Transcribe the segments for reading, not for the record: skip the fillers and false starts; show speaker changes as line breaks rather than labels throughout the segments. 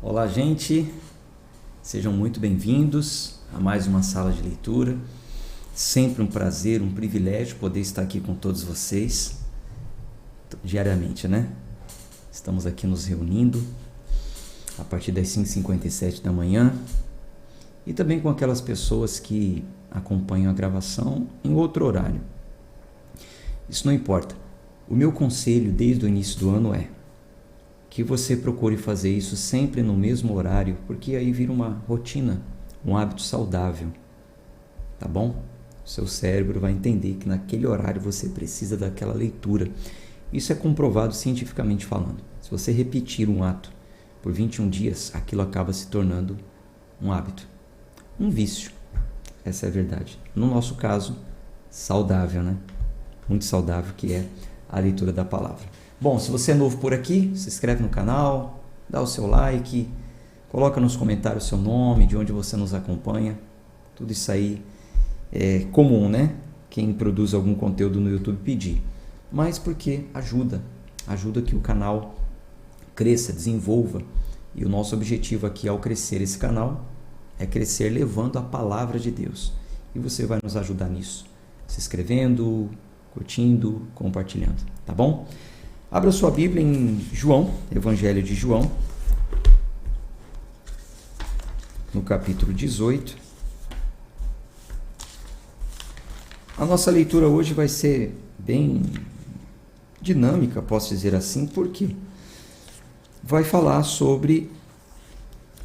Olá, gente, sejam muito bem-vindos a mais uma sala de leitura. Sempre um prazer, um privilégio poder estar aqui com todos vocês diariamente, né? Estamos aqui nos reunindo a partir das 5h57 da manhã e também com aquelas pessoas que acompanham a gravação em outro horário. Isso não importa. O meu conselho desde o início do ano é que você procure fazer isso sempre no mesmo horário, porque aí vira uma rotina, um hábito saudável, tá bom? O seu cérebro vai entender que naquele horário você precisa daquela leitura. Isso é comprovado cientificamente falando. Se você repetir um ato por 21 dias, aquilo acaba se tornando um hábito, um vício. Essa é a verdade. No nosso caso, saudável, né? Muito saudável, que é a leitura da palavra. Bom, se você é novo por aqui, se inscreve no canal, dá o seu like, coloca nos comentários o seu nome, de onde você nos acompanha. Tudo isso aí é comum, né? Quem produz algum conteúdo no YouTube pedir. Mas porque ajuda que o canal cresça, desenvolva. E o nosso objetivo aqui ao crescer esse canal é crescer levando a palavra de Deus. E você vai nos ajudar nisso, se inscrevendo, curtindo, compartilhando, tá bom? Abra sua Bíblia em João, Evangelho de João, no capítulo 18. A nossa leitura hoje vai ser bem dinâmica, posso dizer assim, porque vai falar sobre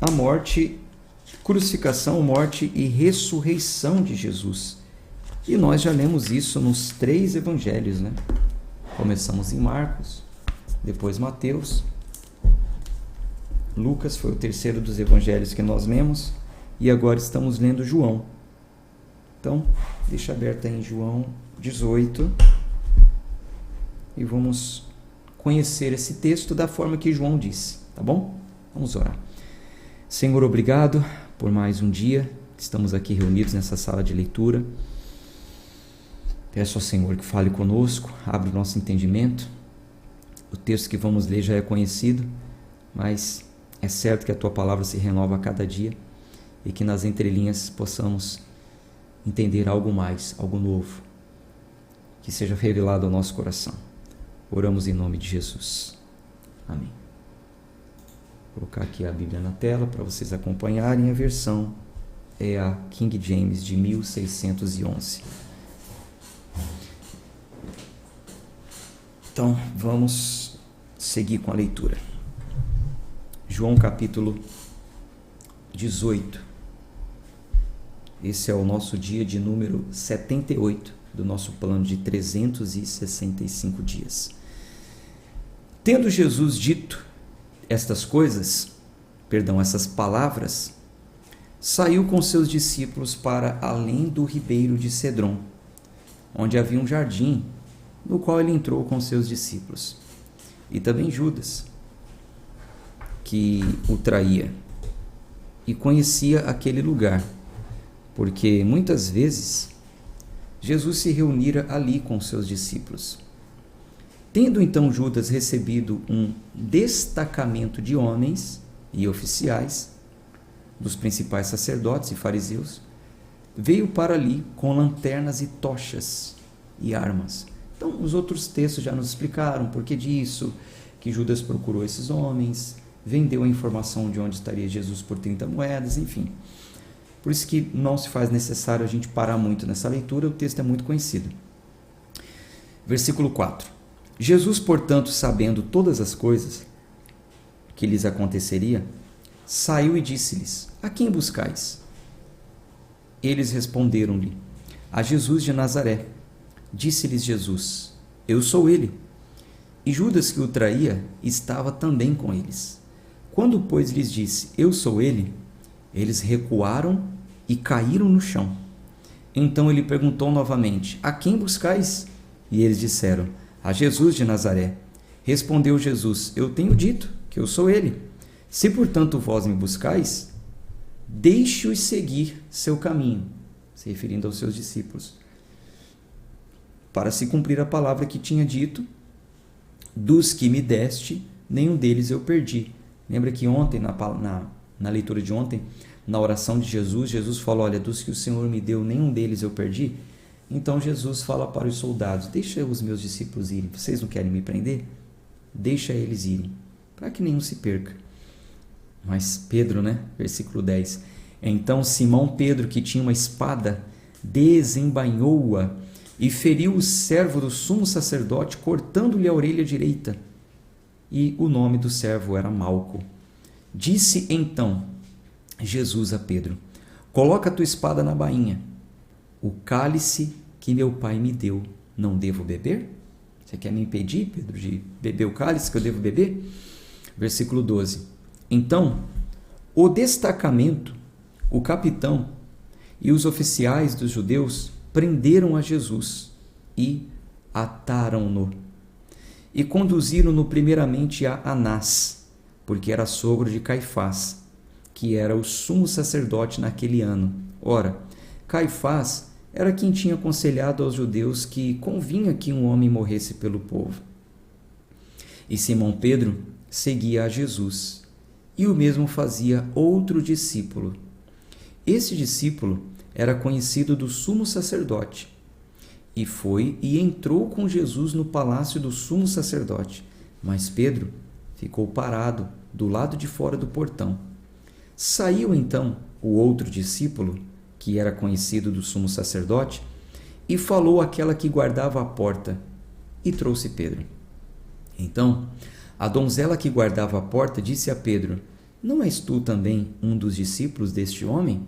a morte, crucificação, morte e ressurreição de Jesus. E nós já lemos isso nos 3 evangelhos, né? Começamos em Marcos, depois Mateus, Lucas foi o terceiro dos evangelhos que nós lemos e agora estamos lendo João. Então, deixa aberto aí em João 18 e vamos conhecer esse texto da forma que João disse, tá bom? Vamos orar. Senhor, obrigado por mais um dia que estamos aqui reunidos nessa sala de leitura. Peço ao Senhor que fale conosco, abra o nosso entendimento. O texto que vamos ler já é conhecido, mas é certo que a Tua palavra se renova a cada dia e que nas entrelinhas possamos entender algo mais, algo novo, que seja revelado ao nosso coração. Oramos em nome de Jesus. Amém. Vou colocar aqui a Bíblia na tela para vocês acompanharem. A versão é a King James de 1611. Então, vamos seguir com a leitura. João capítulo 18. Esse é o nosso dia de número 78 do nosso plano de 365 dias. Tendo Jesus dito essas palavras, saiu com seus discípulos para além do ribeiro de Cedron, onde havia um jardim, no qual ele entrou com seus discípulos. E também Judas, que o traía, e conhecia aquele lugar, porque muitas vezes Jesus se reunira ali com seus discípulos. Tendo então Judas recebido um destacamento de homens e oficiais, dos principais sacerdotes e fariseus, veio para ali com lanternas e tochas e armas. Então, os outros textos já nos explicaram por que disso, que Judas procurou esses homens, vendeu a informação de onde estaria Jesus por 30 moedas, enfim. Por isso que não se faz necessário a gente parar muito nessa leitura, o texto é muito conhecido. Versículo 4. Jesus, portanto, sabendo todas as coisas que lhes aconteceria, saiu e disse-lhes: A quem buscais? Eles responderam-lhe: A Jesus de Nazaré. Disse-lhes Jesus: Eu sou ele. E Judas, que o traía, estava também com eles. Quando, pois, lhes disse: Eu sou ele, eles recuaram e caíram no chão. Então ele perguntou novamente: A quem buscais? E eles disseram: A Jesus de Nazaré. Respondeu Jesus: Eu tenho dito que eu sou ele. Se, portanto, vós me buscais, deixe-os seguir seu caminho, se referindo aos seus discípulos, para se cumprir a palavra que tinha dito: Dos que me deste, nenhum deles eu perdi. Lembra que ontem, na leitura de ontem, na oração de Jesus, Jesus falou, olha, dos que o Senhor me deu, nenhum deles eu perdi. Então Jesus fala para os soldados, deixa os meus discípulos irem, vocês não querem me prender? Deixa eles irem, para que nenhum se perca. Mas Pedro, versículo 10, então Simão Pedro, que tinha uma espada, desembainhou-a e feriu o servo do sumo sacerdote, cortando-lhe a orelha direita. E o nome do servo era Malco. Disse então Jesus a Pedro, coloca a tua espada na bainha. O cálice que meu pai me deu, não devo beber? Você quer me impedir, Pedro, de beber o cálice que eu devo beber? Versículo 12. Então, o destacamento, o capitão e os oficiais dos judeus prenderam a Jesus e ataram-no. E conduziram-no primeiramente a Anás, porque era sogro de Caifás, que era o sumo sacerdote naquele ano. Ora, Caifás era quem tinha aconselhado aos judeus que convinha que um homem morresse pelo povo. E Simão Pedro seguia a Jesus, e o mesmo fazia outro discípulo. Esse discípulo era conhecido do sumo sacerdote, e foi e entrou com Jesus no palácio do sumo sacerdote, mas Pedro ficou parado do lado de fora do portão. Saiu então o outro discípulo, que era conhecido do sumo sacerdote, e falou àquela que guardava a porta, e trouxe Pedro. Então, a donzela que guardava a porta disse a Pedro, não és tu também um dos discípulos deste homem?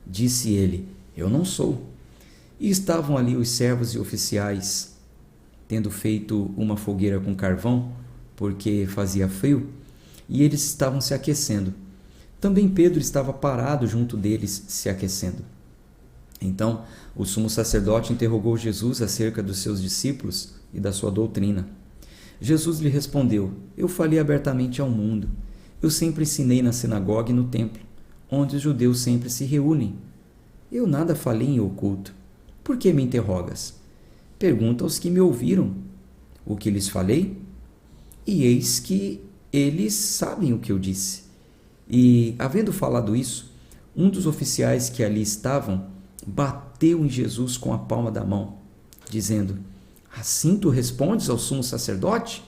Disse ele, eu não sou. E estavam ali os servos e oficiais, tendo feito uma fogueira com carvão, porque fazia frio, e eles estavam se aquecendo. Também Pedro estava parado junto deles, se aquecendo. Então, o sumo sacerdote interrogou Jesus acerca dos seus discípulos e da sua doutrina. Jesus lhe respondeu, eu falei abertamente ao mundo. Eu sempre ensinei na sinagoga e no templo, onde os judeus sempre se reúnem. Eu nada falei em oculto. Por que me interrogas? Pergunta aos que me ouviram. O que lhes falei? E eis que eles sabem o que eu disse. E, havendo falado isso, um dos oficiais que ali estavam bateu em Jesus com a palma da mão, dizendo, assim tu respondes ao sumo sacerdote?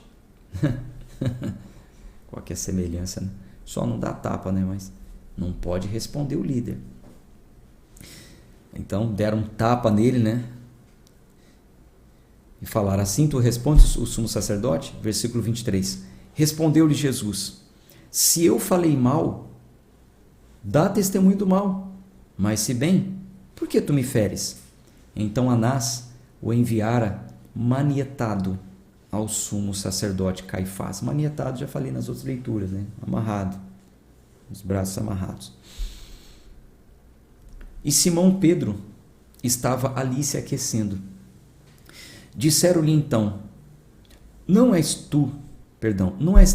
Qual que é a semelhança, né? Só não dá tapa, mas não pode responder o líder. Então deram um tapa nele, e falaram, assim tu respondes o sumo sacerdote? Versículo 23. Respondeu-lhe Jesus, se eu falei mal, dá testemunho do mal, mas se bem, por que tu me feres? Então Anás o enviara manietado ao sumo sacerdote Caifás. Manietado, já falei nas outras leituras, amarrado, os braços amarrados. E Simão Pedro estava ali se aquecendo. Disseram-lhe então, não és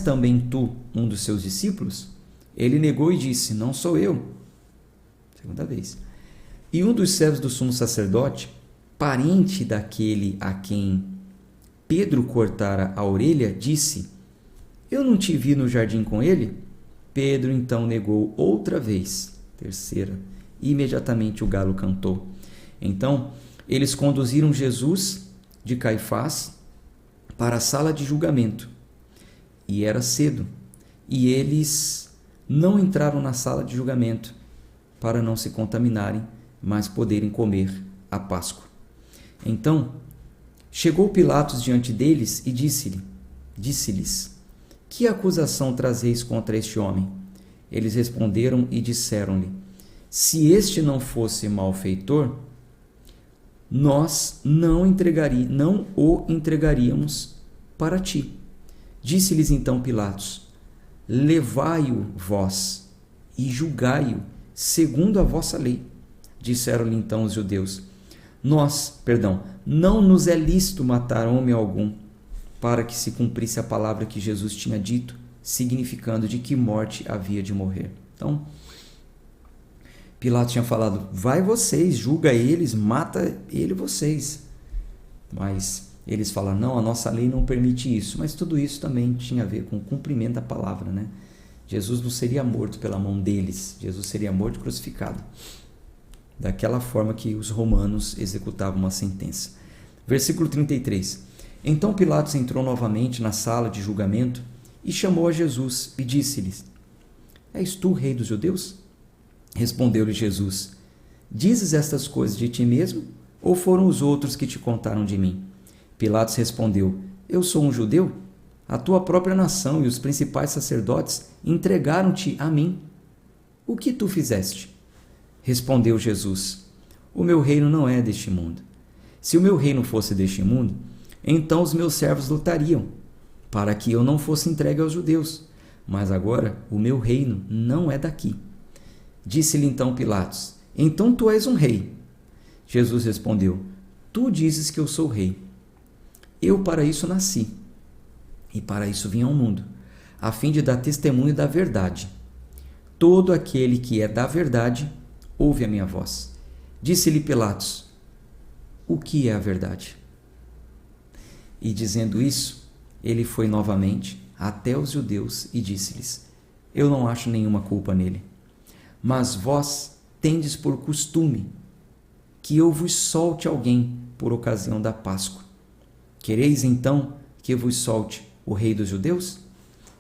também tu um dos seus discípulos? Ele negou e disse, não sou eu. Segunda vez. E um dos servos do sumo sacerdote, parente daquele a quem Pedro cortara a orelha, disse, eu não te vi no jardim com ele? Pedro então negou outra vez, terceira, e imediatamente o galo cantou. Então eles conduziram Jesus de Caifás para a sala de julgamento. E era cedo, e eles não entraram na sala de julgamento para não se contaminarem, mas poderem comer a Páscoa. Então chegou Pilatos diante deles e disse-lhes, que acusação trazeis contra este homem? Eles responderam e disseram-lhe, se este não fosse malfeitor, nós não o entregaríamos para ti. Disse-lhes então Pilatos, levai-o vós e julgai-o segundo a vossa lei. Disseram-lhe então os judeus, não nos é lícito matar homem algum, para que se cumprisse a palavra que Jesus tinha dito, significando de que morte havia de morrer. Então, Pilatos tinha falado, vai vocês, julga eles, mata ele vocês. Mas eles falaram, não, a nossa lei não permite isso. Mas tudo isso também tinha a ver com o cumprimento da palavra, Jesus não seria morto pela mão deles, Jesus seria morto e crucificado. Daquela forma que os romanos executavam uma sentença. Versículo 33. Então Pilatos entrou novamente na sala de julgamento e chamou a Jesus e disse-lhes: És tu, rei dos judeus? Respondeu-lhe Jesus: Dizes estas coisas de ti mesmo, ou foram os outros que te contaram de mim? Pilatos respondeu: Eu sou um judeu? A tua própria nação e os principais sacerdotes entregaram-te a mim. O que tu fizeste? Respondeu Jesus: O meu reino não é deste mundo. Se o meu reino fosse deste mundo, então os meus servos lutariam, para que eu não fosse entregue aos judeus. Mas agora o meu reino não é daqui. Disse-lhe então Pilatos: Então tu és um rei. Jesus respondeu: Tu dizes que eu sou rei. Eu para isso nasci, e para isso vim ao mundo, a fim de dar testemunho da verdade. Todo aquele que é da verdade ouve a minha voz. Disse-lhe Pilatos: O que é a verdade? E dizendo isso, ele foi novamente até os judeus e disse-lhes: Eu não acho nenhuma culpa nele. Mas vós tendes por costume que eu vos solte alguém por ocasião da Páscoa. Quereis então que eu vos solte o rei dos judeus?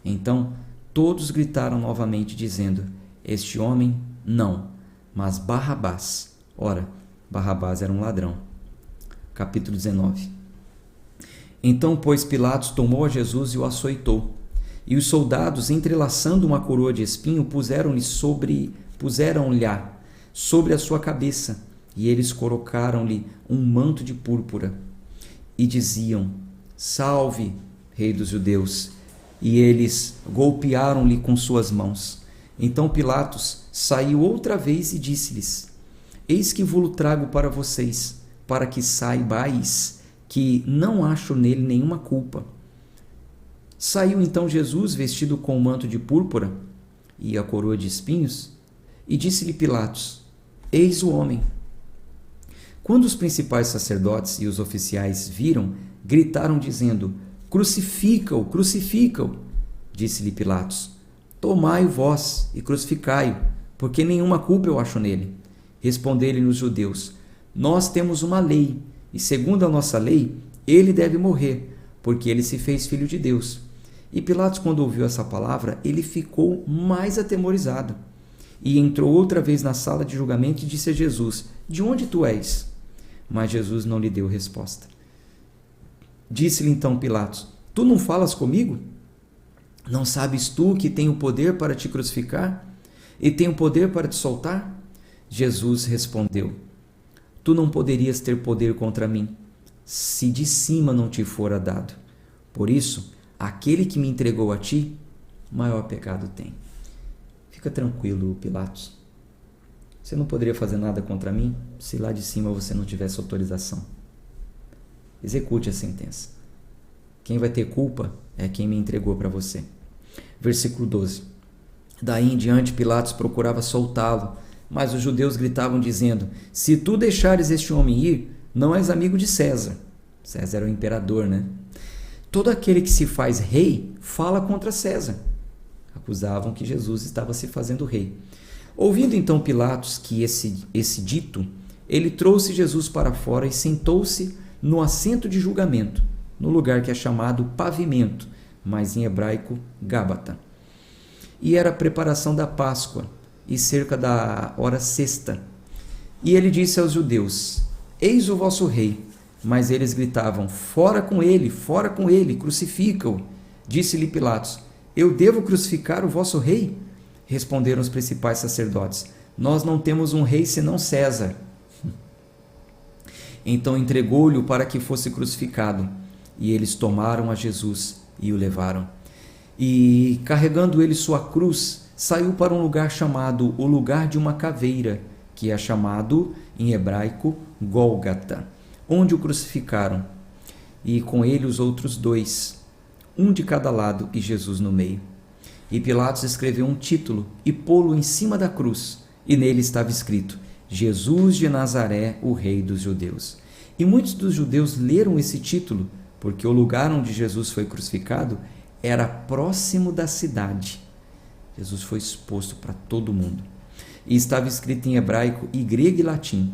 Então todos gritaram novamente, dizendo: Este homem não, mas Barrabás. Ora, Barrabás era um ladrão. Capítulo 19. Então, pois, Pilatos tomou a Jesus e o açoitou. E os soldados, entrelaçando uma coroa de espinho, puseram-lhe sobre a sua cabeça, e eles colocaram-lhe um manto de púrpura. E diziam: Salve, rei dos judeus! E eles golpearam-lhe com suas mãos. Então Pilatos saiu outra vez e disse-lhes: Eis que vos trago para vocês, para que saibais que não acho nele nenhuma culpa. Saiu então Jesus vestido com o manto de púrpura e a coroa de espinhos, e disse-lhe Pilatos: Eis o homem. Quando os principais sacerdotes e os oficiais viram, gritaram dizendo: Crucifica-o, crucifica-o. Disse-lhe Pilatos: Tomai-o vós e crucificai-o, porque nenhuma culpa eu acho nele. Responderam-lhe os judeus: Nós temos uma lei, e segundo a nossa lei, ele deve morrer, porque ele se fez filho de Deus. E Pilatos, quando ouviu essa palavra, ele ficou mais atemorizado. E entrou outra vez na sala de julgamento e disse a Jesus: De onde tu és? Mas Jesus não lhe deu resposta. Disse-lhe então Pilatos: Tu não falas comigo? Não sabes tu que tenho poder para te crucificar e tenho poder para te soltar? Jesus respondeu: Tu não poderias ter poder contra mim, se de cima não te fora dado. Por isso, aquele que me entregou a ti, maior pecado tem. Fica tranquilo, Pilatos. Você não poderia fazer nada contra mim se lá de cima você não tivesse autorização. Execute a sentença. Quem vai ter culpa é quem me entregou para você. Versículo 12. Daí em diante Pilatos procurava soltá-lo, mas os judeus gritavam dizendo: Se tu deixares este homem ir, não és amigo de César. César era o imperador, né? Todo aquele que se faz rei fala contra César. Acusavam que Jesus estava se fazendo rei. Ouvindo então Pilatos que esse dito, ele trouxe Jesus para fora e sentou-se no assento de julgamento, no lugar que é chamado Pavimento, mas em hebraico Gábata. E era a preparação da Páscoa, e cerca da hora sexta. E ele disse aos judeus: Eis o vosso rei. Mas eles gritavam: fora com ele, crucifica-o. Disse-lhe Pilatos: Eu devo crucificar o vosso rei? Responderam os principais sacerdotes: Nós não temos um rei senão César. Então entregou-lhe para que fosse crucificado. E eles tomaram a Jesus e o levaram. E, carregando ele sua cruz, saiu para um lugar chamado o lugar de uma caveira, que é chamado em hebraico Gólgata, onde o crucificaram, e com ele os outros dois, um de cada lado e Jesus no meio. E Pilatos escreveu um título e pô-lo em cima da cruz, e nele estava escrito: Jesus de Nazaré, o Rei dos Judeus. E muitos dos judeus leram esse título, porque o lugar onde Jesus foi crucificado era próximo da cidade. Jesus foi exposto para todo mundo. E estava escrito em hebraico e grego e latim.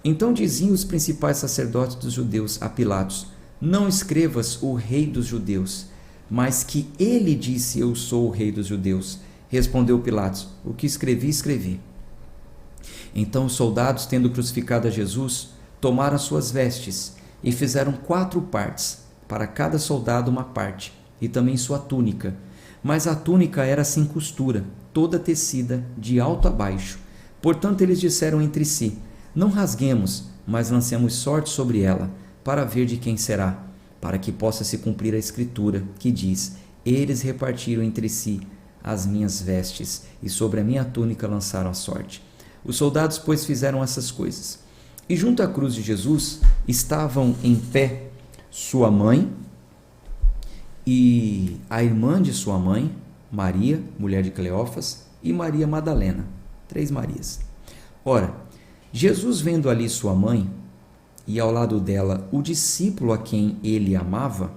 Então diziam os principais sacerdotes dos judeus a Pilatos: não escrevas o rei dos judeus, mas que ele disse: eu sou o rei dos judeus. Respondeu Pilatos: o que escrevi, escrevi. Então os soldados, tendo crucificado a Jesus, tomaram as suas vestes e fizeram 4 partes, para cada soldado uma parte, e também sua túnica. Mas a túnica era sem costura, toda tecida de alto a baixo. Portanto eles disseram entre si: não rasguemos, mas lancemos sorte sobre ela, para ver de quem será, para que possa se cumprir a escritura, que diz: eles repartiram entre si as minhas vestes, e sobre a minha túnica lançaram a sorte. Os soldados, pois, fizeram essas coisas. E junto à cruz de Jesus estavam em pé sua mãe e a irmã de sua mãe, Maria, mulher de Cleófas, e Maria Madalena, 3 Marias. Ora, Jesus, vendo ali sua mãe e ao lado dela o discípulo a quem ele amava,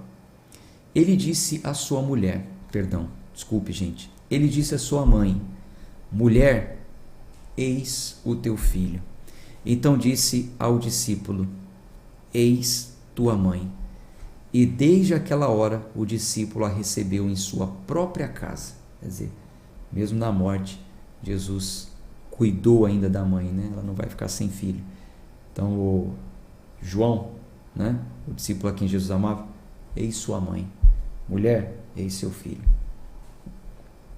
ele disse à sua mulher, ele disse à sua mãe: mulher, eis o teu filho. Então disse ao discípulo: eis tua mãe. E desde aquela hora o discípulo a recebeu em sua própria casa. Quer dizer, mesmo na morte, Jesus cuidou ainda da mãe, né? Ela não vai ficar sem filho. Então o João, né? O discípulo a quem Jesus amava: eis sua mãe. Mulher, eis seu filho.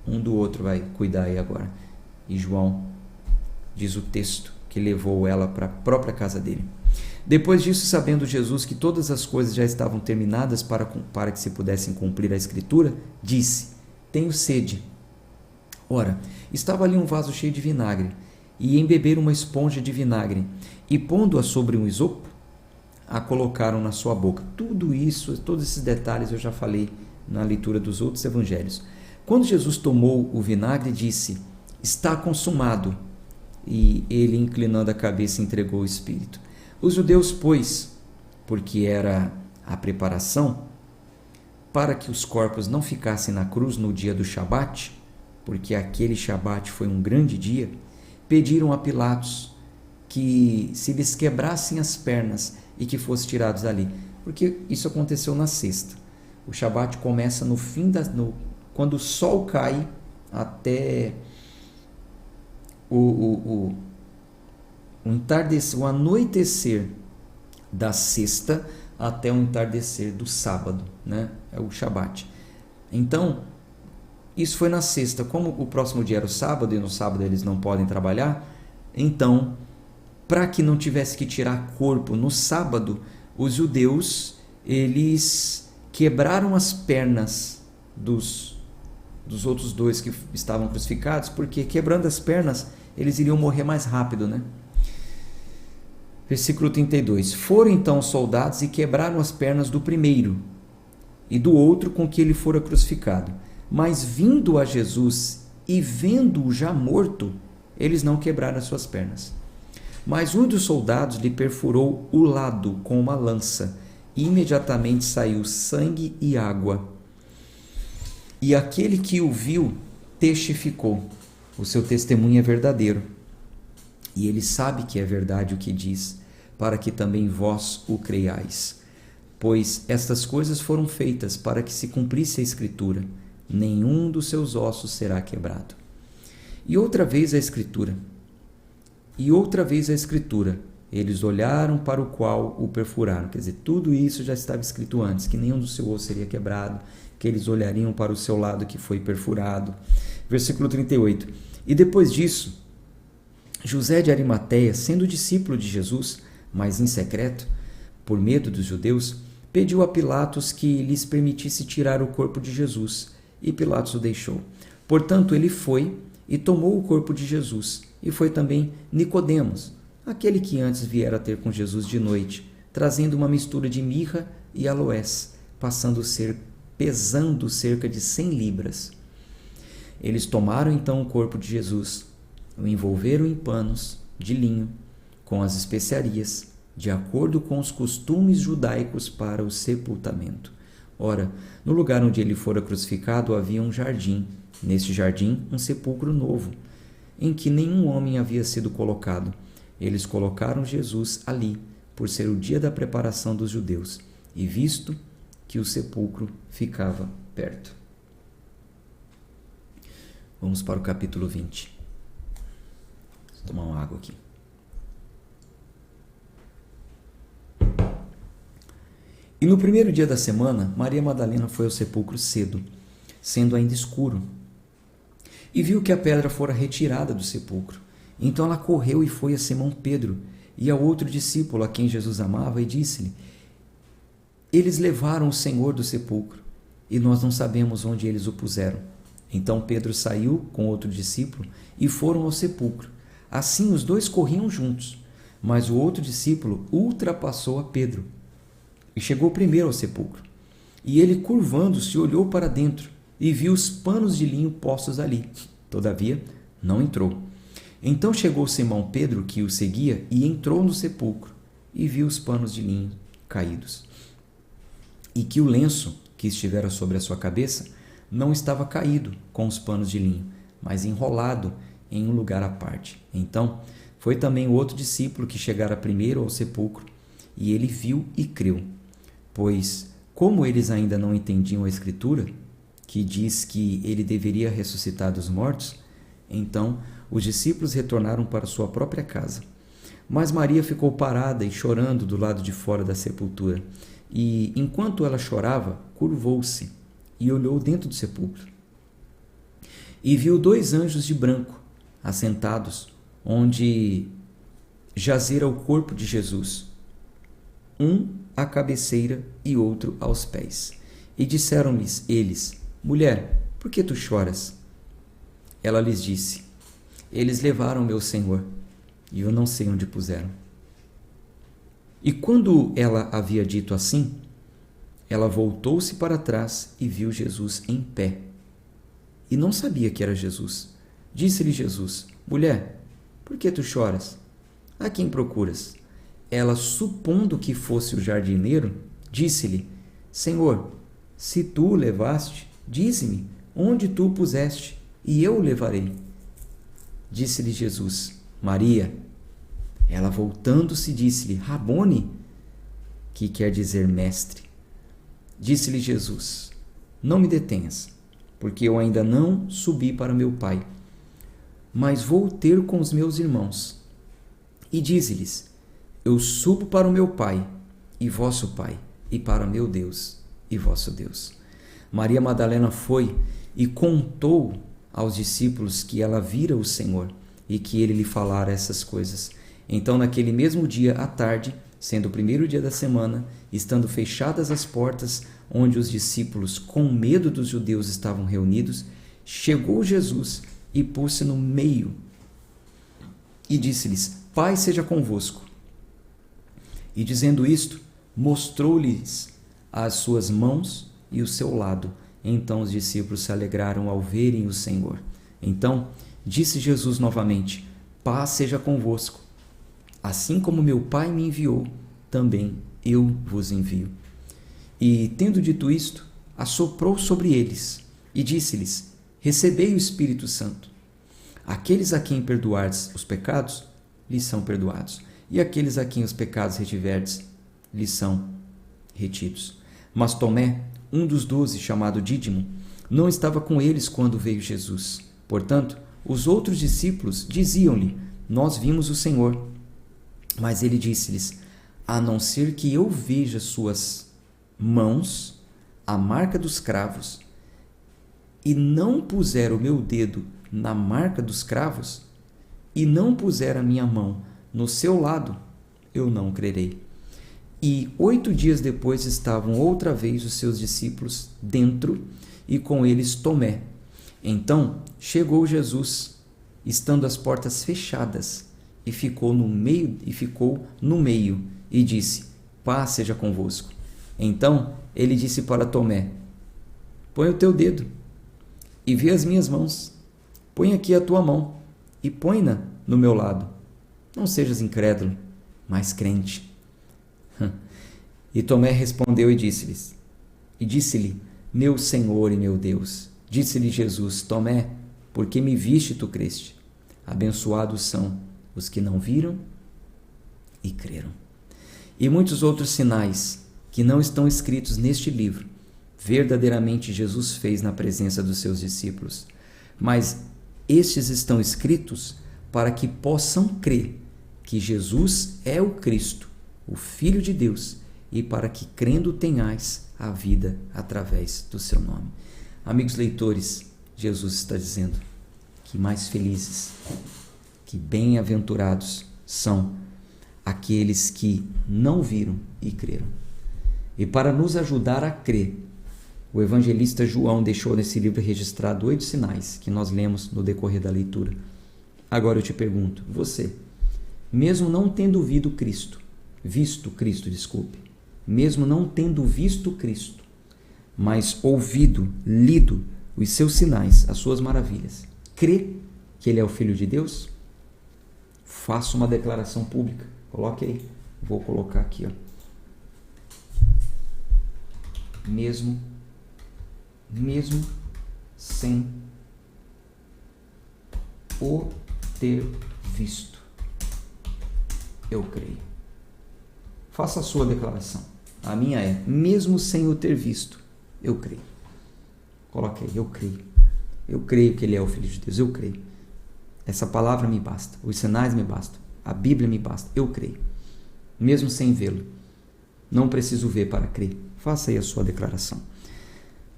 Um do outro vai cuidar aí agora. E João, diz o texto, que levou ela para a própria casa dele. Depois disso, sabendo Jesus que todas as coisas já estavam terminadas para que se pudessem cumprir a escritura, disse: tenho sede. Ora, estava ali um vaso cheio de vinagre, e embeberam uma esponja de vinagre, e pondo-a sobre um isopo, a colocaram na sua boca. Tudo isso, todos esses detalhes eu já falei na leitura dos outros evangelhos. Quando Jesus tomou o vinagre, disse: está consumado. E ele, inclinando a cabeça, entregou o espírito. Os judeus, pois, porque era a preparação para que os corpos não ficassem na cruz no dia do Shabat, porque aquele Shabat foi um grande dia, pediram a Pilatos que se lhes quebrassem as pernas e que fossem tirados dali, porque isso aconteceu na sexta. O Shabat começa no fim quando o sol cai até o anoitecer da sexta até o entardecer do sábado, né? É o Shabat. Então, isso foi na sexta. Como o próximo dia era o sábado, e no sábado eles não podem trabalhar, então, para que não tivesse que tirar corpo no sábado, os judeus, eles quebraram as pernas dos outros 2 que estavam crucificados, porque quebrando as pernas, eles iriam morrer mais rápido, né? Versículo 32. Foram então os soldados e quebraram as pernas do primeiro e do outro com que ele fora crucificado. Mas vindo a Jesus e vendo-o já morto, eles não quebraram as suas pernas. Mas um dos soldados lhe perfurou o lado com uma lança, e imediatamente saiu sangue e água. E aquele que o viu testificou: o seu testemunho é verdadeiro. E ele sabe que é verdade o que diz, para que também vós o creiais. Pois estas coisas foram feitas para que se cumprisse a Escritura: nenhum dos seus ossos será quebrado. E outra vez a Escritura. Eles olharam para o qual o perfuraram. Quer dizer, tudo isso já estava escrito antes, que nenhum do seu osso seria quebrado, que eles olhariam para o seu lado que foi perfurado. Versículo 38. E depois disso, José de Arimateia, sendo discípulo de Jesus, mas em secreto, por medo dos judeus, pediu a Pilatos que lhes permitisse tirar o corpo de Jesus, e Pilatos o deixou. Portanto, ele foi e tomou o corpo de Jesus, e foi também Nicodemos, aquele que antes viera ter com Jesus de noite, trazendo uma mistura de mirra e aloés, pesando cerca de 100 libras. Eles tomaram então o corpo de Jesus, o envolveram em panos de linho, com as especiarias, de acordo com os costumes judaicos para o sepultamento. Ora, no lugar onde ele fora crucificado havia um jardim, neste jardim, um sepulcro novo, em que nenhum homem havia sido colocado. Eles colocaram Jesus ali, por ser o dia da preparação dos judeus, e visto que o sepulcro ficava perto. Vamos para o capítulo 20. Vou tomar uma água aqui. E no primeiro dia da semana, Maria Madalena foi ao sepulcro cedo, sendo ainda escuro, e viu que a pedra fora retirada do sepulcro. Então ela correu e foi a Simão Pedro e ao outro discípulo a quem Jesus amava e disse-lhe: eles levaram o Senhor do sepulcro e nós não sabemos onde eles o puseram. Então Pedro saiu com outro discípulo e foram ao sepulcro. Assim os dois corriam juntos, mas o outro discípulo ultrapassou a Pedro e chegou primeiro ao sepulcro. E ele, curvando-se, olhou para dentro e viu os panos de linho postos ali. Todavia, não entrou. Então chegou Simão Pedro, que o seguia, e entrou no sepulcro e viu os panos de linho caídos, e que o lenço que estivera sobre a sua cabeça não estava caído com os panos de linho, mas enrolado em um lugar à parte. Então foi também o outro discípulo que chegara primeiro ao sepulcro, e ele viu e creu, pois, como eles ainda não entendiam a Escritura, que diz que ele deveria ressuscitar dos mortos, então os discípulos retornaram para sua própria casa. Mas Maria ficou parada e chorando do lado de fora da sepultura. E, enquanto ela chorava, curvou-se e olhou dentro do sepulcro. E viu 2 anjos de branco, assentados, onde jazera o corpo de Jesus, um à cabeceira e outro aos pés. E disseram-lhes eles: mulher, por que tu choras? Ela lhes disse: eles levaram meu Senhor, e eu não sei onde puseram. E quando ela havia dito assim, ela voltou-se para trás e viu Jesus em pé, e não sabia que era Jesus. Disse-lhe Jesus: mulher, por que tu choras? A quem procuras? Ela, supondo que fosse o jardineiro, disse-lhe: Senhor, se tu o levaste, dize-me onde tu o puseste, e eu o levarei. Disse-lhe Jesus: Maria. Ela, voltando-se, disse-lhe: Rabone, que quer dizer mestre. Disse-lhe Jesus: não me detenhas, porque eu ainda não subi para meu Pai, mas vou ter com os meus irmãos. E dize-lhes: eu subo para o meu Pai e vosso Pai, e para meu Deus e vosso Deus. Maria Madalena foi e contou aos discípulos que ela vira o Senhor e que ele lhe falara essas coisas. Então, naquele mesmo dia à tarde, sendo o primeiro dia da semana, estando fechadas as portas onde os discípulos, com medo dos judeus, estavam reunidos, chegou Jesus e pôs-se no meio e disse-lhes: Paz seja convosco. E dizendo isto, mostrou-lhes as suas mãos e o seu lado. Então os discípulos se alegraram ao verem o Senhor. Então disse Jesus novamente: Paz seja convosco. Assim como meu Pai me enviou, também eu vos envio. E, tendo dito isto, assoprou sobre eles e disse-lhes: Recebei o Espírito Santo. Aqueles a quem perdoardes os pecados, lhes são perdoados. E aqueles a quem os pecados retiverdes, lhes são retidos. Mas Tomé, um dos 12, chamado Dídimo, não estava com eles quando veio Jesus. Portanto, os outros discípulos diziam-lhe: Nós vimos o Senhor. Mas ele disse-lhes: a não ser que eu veja suas mãos, a marca dos cravos, e não puser o meu dedo na marca dos cravos, e não puser a minha mão no seu lado, eu não crerei. E 8 dias depois estavam outra vez os seus discípulos dentro, e com eles Tomé. Então chegou Jesus, estando as portas fechadas, e ficou no meio e disse: Paz seja convosco. Então ele disse para Tomé: Põe o teu dedo e vê as minhas mãos. Põe aqui a tua mão e põe-na no meu lado. Não sejas incrédulo, mas crente. E Tomé respondeu e disse-lhe: Meu Senhor e meu Deus. Disse-lhe Jesus: Tomé, porque me viste, tu creste. Abençoados são os que não viram e creram. E muitos outros sinais que não estão escritos neste livro, verdadeiramente Jesus fez na presença dos seus discípulos. Mas estes estão escritos para que possam crer que Jesus é o Cristo, o Filho de Deus, e para que, crendo, tenhais a vida através do seu nome. Amigos leitores, Jesus está dizendo que mais felizes, que bem-aventurados são aqueles que não viram e creram. E para nos ajudar a crer, o evangelista João deixou nesse livro registrado 8 sinais que nós lemos no decorrer da leitura. Agora eu te pergunto, você, mesmo não tendo visto Cristo, mesmo não tendo visto Cristo, mas ouvido, lido os seus sinais, as suas maravilhas, crê que Ele é o Filho de Deus? Faça uma declaração pública. Coloque aí. Vou colocar aqui, ó. Mesmo sem o ter visto, eu creio. Faça a sua declaração. A minha é: mesmo sem o ter visto, eu creio. Coloque aí: eu creio. Eu creio que Ele é o Filho de Deus. Eu creio. Essa palavra me basta. Os sinais me bastam. A Bíblia me basta. Eu creio. Mesmo sem vê-lo. Não preciso ver para crer. Faça aí a sua declaração.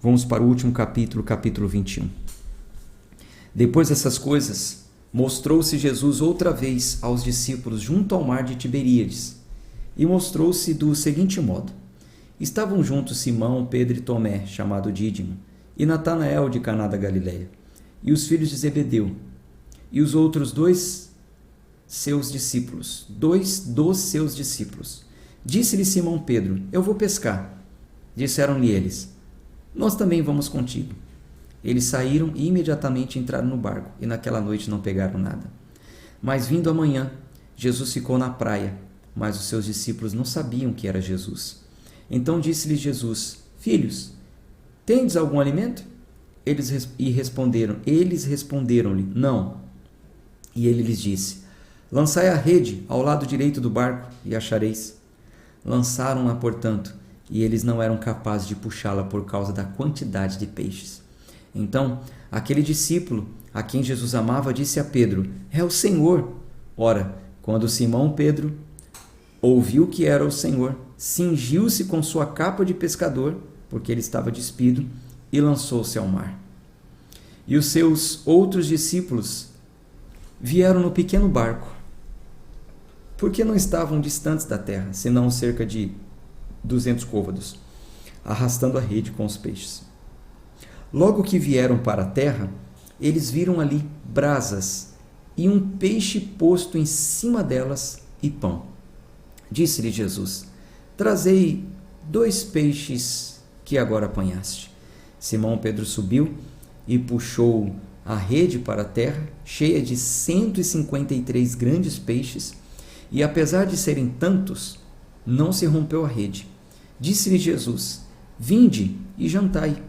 Vamos para o último capítulo, capítulo 21. Depois dessas coisas, mostrou-se Jesus outra vez aos discípulos junto ao mar de Tiberíades, e mostrou-se do seguinte modo: estavam juntos Simão, Pedro e Tomé, chamado Dídimo, e Natanael de Caná da Galileia, e os filhos de Zebedeu, e os outros dois dos seus discípulos. Disse-lhe Simão Pedro: eu vou pescar. Disseram-lhe eles: nós também vamos contigo. Eles saíram e imediatamente entraram no barco, e naquela noite não pegaram nada. Mas vindo amanhã, Jesus ficou na praia, mas os seus discípulos não sabiam que era Jesus. Então disse-lhes Jesus: filhos, tendes algum alimento? Eles responderam-lhe: não. E ele lhes disse: lançai a rede ao lado direito do barco e achareis. Lançaram-na, portanto, e eles não eram capazes de puxá-la por causa da quantidade de peixes. Então, aquele discípulo a quem Jesus amava disse a Pedro: é o Senhor. Ora, quando Simão Pedro ouviu que era o Senhor, cingiu-se com sua capa de pescador, porque ele estava despido, e lançou-se ao mar. E os seus outros discípulos vieram no pequeno barco, porque não estavam distantes da terra, senão cerca de 200 côvados, arrastando a rede com os peixes. Logo que vieram para a terra, eles viram ali brasas e um peixe posto em cima delas e pão. Disse-lhe Jesus: trazei 2 peixes que agora apanhaste. Simão Pedro subiu e puxou a rede para a terra, cheia de 153 grandes peixes, e apesar de serem tantos, não se rompeu a rede. Disse-lhe Jesus: vinde e jantai.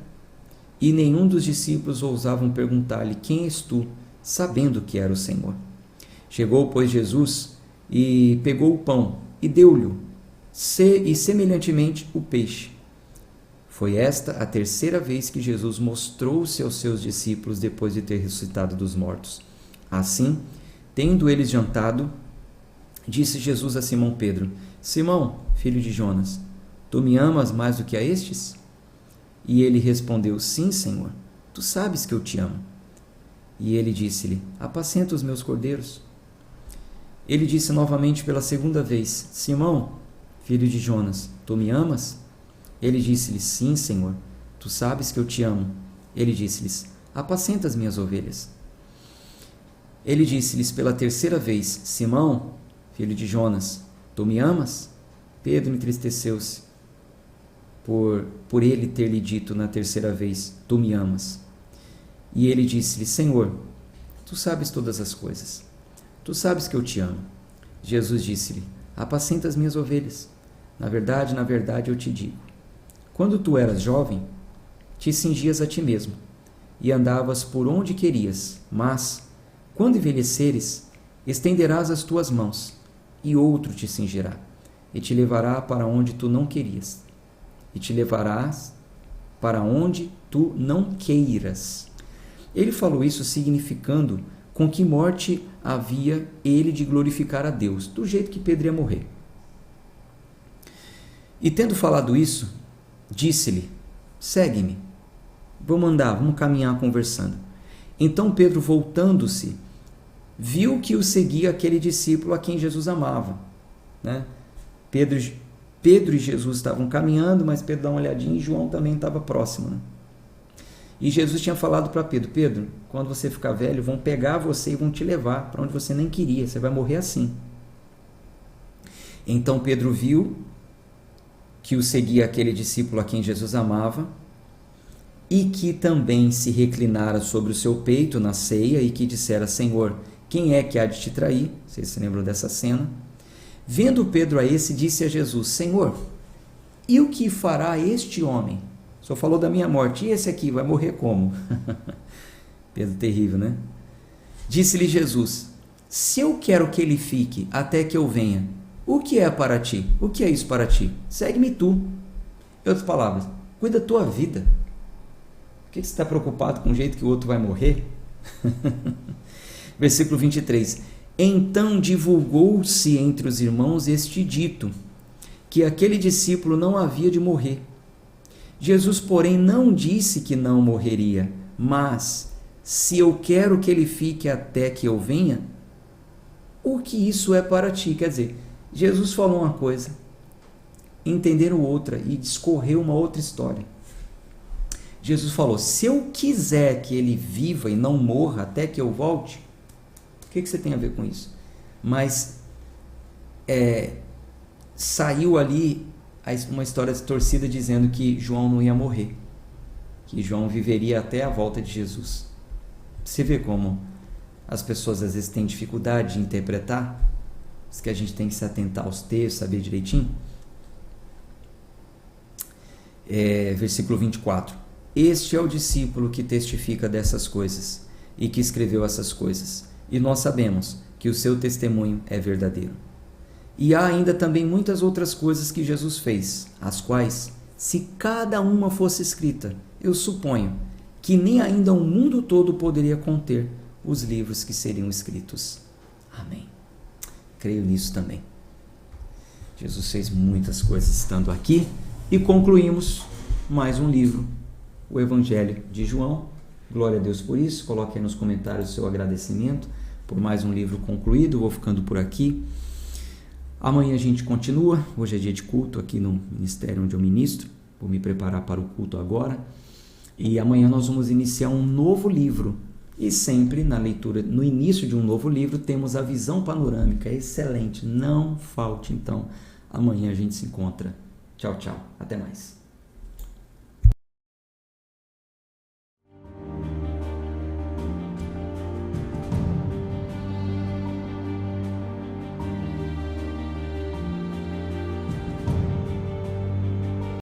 E nenhum dos discípulos ousavam perguntar-lhe: quem és tu? Sabendo que era o Senhor. Chegou, pois, Jesus e pegou o pão e deu-lhe, e semelhantemente o peixe. Foi esta a 3ª vez que Jesus mostrou-se aos seus discípulos depois de ter ressuscitado dos mortos. Assim, tendo eles jantado, disse Jesus a Simão Pedro: Simão, filho de Jonas, tu me amas mais do que a estes? E ele respondeu: sim, Senhor, tu sabes que eu te amo. E ele disse-lhe: apacenta os meus cordeiros. Ele disse novamente pela 2ª vez: Simão, filho de Jonas, tu me amas? Ele disse-lhe: sim, Senhor, tu sabes que eu te amo. Ele disse-lhes: apacenta as minhas ovelhas. Ele disse-lhes pela 3ª vez: Simão, filho de Jonas, tu me amas? Pedro entristeceu-se por ele ter lhe dito na 3ª vez: tu me amas. E ele disse-lhe: Senhor, tu sabes todas as coisas. Tu sabes que eu te amo. Jesus disse-lhe: apacenta as minhas ovelhas. Na verdade, eu te digo: quando tu eras jovem, te cingias a ti mesmo e andavas por onde querias, mas, quando envelheceres, estenderás as tuas mãos, e outro te cingirá, e te levará para onde tu não querias, e te levarás para onde tu não queiras. Ele falou isso significando com que morte havia ele de glorificar a Deus, do jeito que Pedro ia morrer. E tendo falado isso, disse-lhe: segue-me, vamos andar, vamos caminhar conversando. Então Pedro, voltando-se, viu que o seguia aquele discípulo a quem Jesus amava, né? Pedro e Jesus estavam caminhando, mas Pedro dá uma olhadinha e João também estava próximo, né? E Jesus tinha falado para Pedro: Pedro, quando você ficar velho, vão pegar você e vão te levar para onde você nem queria, você vai morrer assim. Então Pedro viu que o seguia aquele discípulo a quem Jesus amava, e que também se reclinara sobre o seu peito na ceia, e que dissera: Senhor, quem é que há de te trair? Vocês se lembram dessa cena? Vendo Pedro a esse, disse a Jesus: Senhor, e o que fará este homem? O Senhor falou da minha morte, e esse aqui vai morrer como? Pedro terrível, né? Disse-lhe Jesus: se eu quero que ele fique até que eu venha, o que é para ti? O que é isso para ti? Segue-me tu. Em outras palavras, cuida da tua vida. Por que você está preocupado com o jeito que o outro vai morrer? Versículo 23. Então divulgou-se entre os irmãos este dito, que aquele discípulo não havia de morrer. Jesus, porém, não disse que não morreria, mas, se eu quero que ele fique até que eu venha, o que isso é para ti? Quer dizer, Jesus falou uma coisa, entenderam outra e discorreu uma outra história. Jesus falou: se eu quiser que ele viva e não morra até que eu volte, o que você tem a ver com isso? Mas saiu ali uma história distorcida dizendo que João não ia morrer, que João viveria até a volta de Jesus. Você vê como as pessoas às vezes têm dificuldade de interpretar, mas que a gente tem que se atentar aos textos, saber direitinho. Versículo 24. Este é o discípulo que testifica dessas coisas e que escreveu essas coisas, e nós sabemos que o seu testemunho é verdadeiro. E há ainda também muitas outras coisas que Jesus fez, as quais, se cada uma fosse escrita, eu suponho que nem ainda o mundo todo poderia conter os livros que seriam escritos. Amém. Creio nisso também. Jesus fez muitas coisas estando aqui, e concluímos mais um livro, o Evangelho de João. Glória a Deus por isso. Coloque aí nos comentários o seu agradecimento por mais um livro concluído. Vou ficando por aqui. Amanhã a gente continua. Hoje é dia de culto aqui no ministério onde eu ministro. Vou me preparar para o culto agora. E amanhã nós vamos iniciar um novo livro. E sempre na leitura, no início de um novo livro, temos a visão panorâmica. Excelente. Não falte, então. Amanhã a gente se encontra. Tchau, tchau. Até mais.